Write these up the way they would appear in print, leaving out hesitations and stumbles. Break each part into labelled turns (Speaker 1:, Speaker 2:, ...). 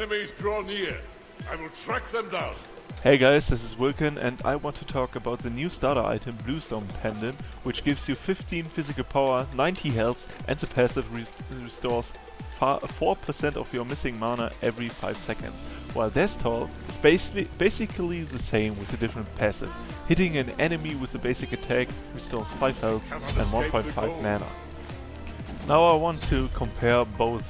Speaker 1: enemies draw near, I will track them down.
Speaker 2: Hey guys, this is Wilcon and I want to talk about the new starter item Bluestone Pendant, which gives you 15 physical power, 90 health, and the passive restores 4% of your missing mana every 5 seconds, while Death Toll is basically the same with a different passive. Hitting an enemy with a basic attack restores 5 health and 1.5 mana. Now I want to compare both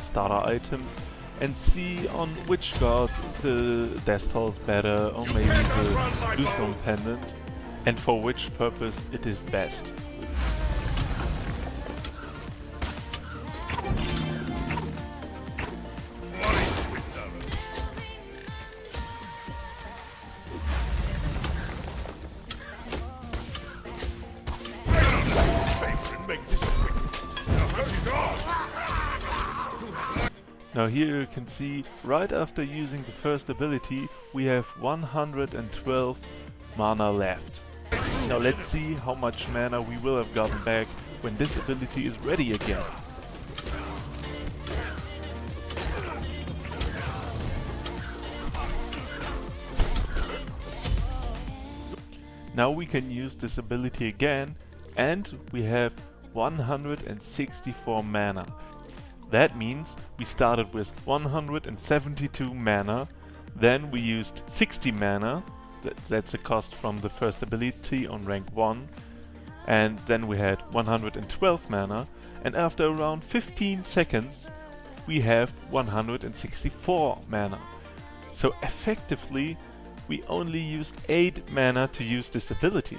Speaker 2: starter items and see on which guard the Death Toll is better, or maybe the Bluestone Pendant, and for which purpose it is best. Now here you can see, right after using the first ability, we have 112 mana left. Now let's see how much mana we will have gotten back when this ability is ready again. Now we can use this ability again, and we have 164 mana. That means we started with 172 mana, then we used 60 mana, that's a cost from the first ability on rank 1, and then we had 112 mana, and after around 15 seconds we have 164 mana. So effectively we only used 8 mana to use this ability.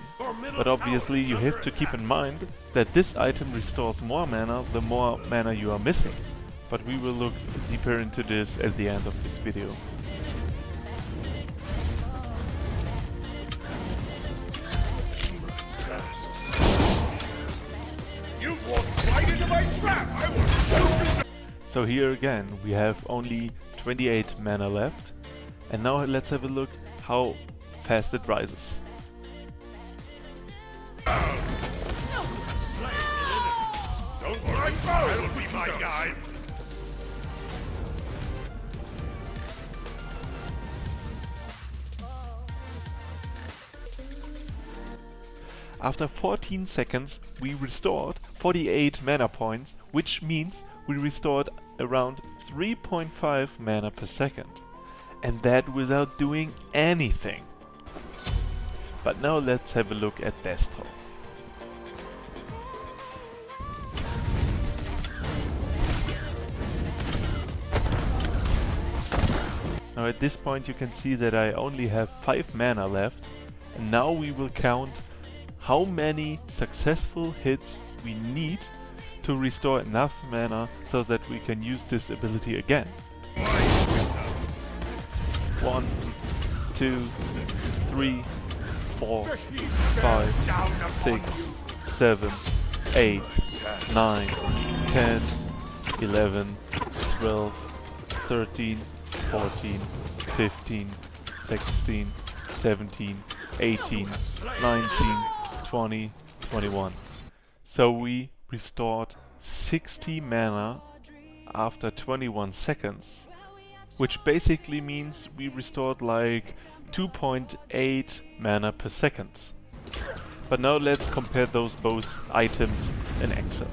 Speaker 2: But obviously you have to keep in mind that this item restores more mana the more mana you are missing. But we will look deeper into this at the end of this video.
Speaker 1: You walked right into my trap! I will shoot you!
Speaker 2: So here again we have only 28 mana left. And now let's have a look how fast it rises.
Speaker 1: Don't worry, I will be my guide.
Speaker 2: After 14 seconds we restored 48 mana points, which means we restored around 3.5 mana per second. And that without doing anything. But now let's have a look at Death Toll. Now at this point you can see that I only have 5 mana left, and now we will count how many successful hits we need to restore enough mana so that we can use this ability again. 1, 2, 3, 4, 5, 6, 7, 8, 9, 10, 11, 12, 13, 14, 15, 16, 17, 18, 19, 20, 21. So we restored 60 mana after 21 seconds. Which basically means we restored like 2.8 mana per second. But now let's compare those both items in Excel.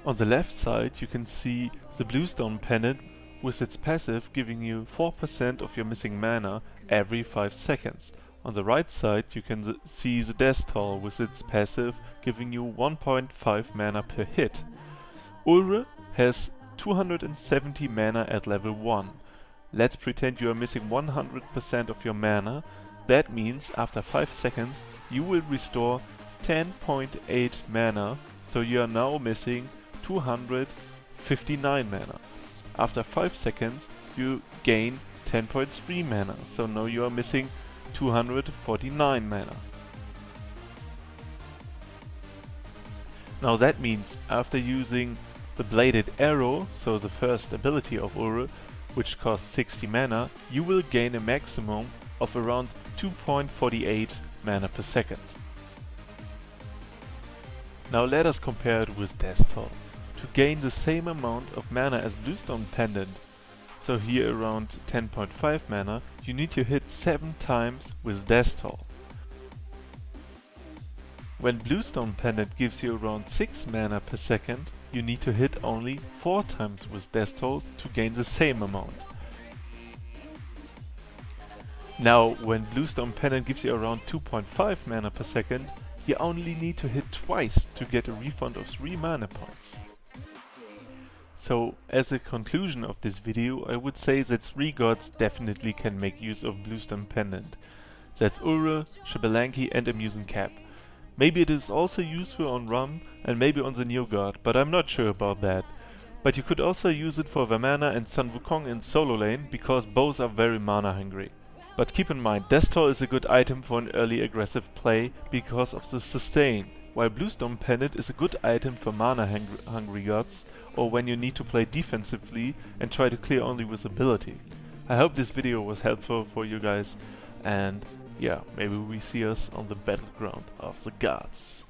Speaker 2: On the left side you can see the Bluestone Pendant with its passive giving you 4% of your missing mana every 5 seconds. On the right side you can see the Death Toll with its passive giving you 1.5 mana per hit. ullr has 270 mana at level 1. Let's pretend you are missing 100% of your mana. That means after 5 seconds you will restore 10.8 mana, so you are now missing 259 mana. After 5 seconds you gain 10.3 mana, so now you are missing 249 mana. Now that means after using the Bladed Arrow, so the first ability of ullr, which costs 60 mana, you will gain a maximum of around 2.48 mana per second. Now let us compare it with Death Toll. to gain the same amount of mana as Bluestone Pendant, so here around 10.5 mana, you need to hit 7 times with Death Toll. When Bluestone Pendant gives you around 6 mana per second, you need to hit only 4 times with Death Toll to gain the same amount. Now, when Bluestone Pendant gives you around 2.5 mana per second, you only need to hit twice to get a refund of 3 mana points. So, as a conclusion of this video, I would say that 3 gods definitely can make use of Bluestone Pendant. That's ullr, Xbalanque and Amusing Cap. Maybe it is also useful on Rum and maybe on the new god, but I'm not sure about that. But you could also use it for Vamana and Sun Wukong in solo lane, because both are very mana hungry. But keep in mind, Death Toll is a good item for an early aggressive play because of the sustain, while Bluestone Pendant is a good item for mana hungry gods or when you need to play defensively and try to clear only with ability. I hope this video was helpful for you guys, and yeah, maybe we see us on the battleground of the gods.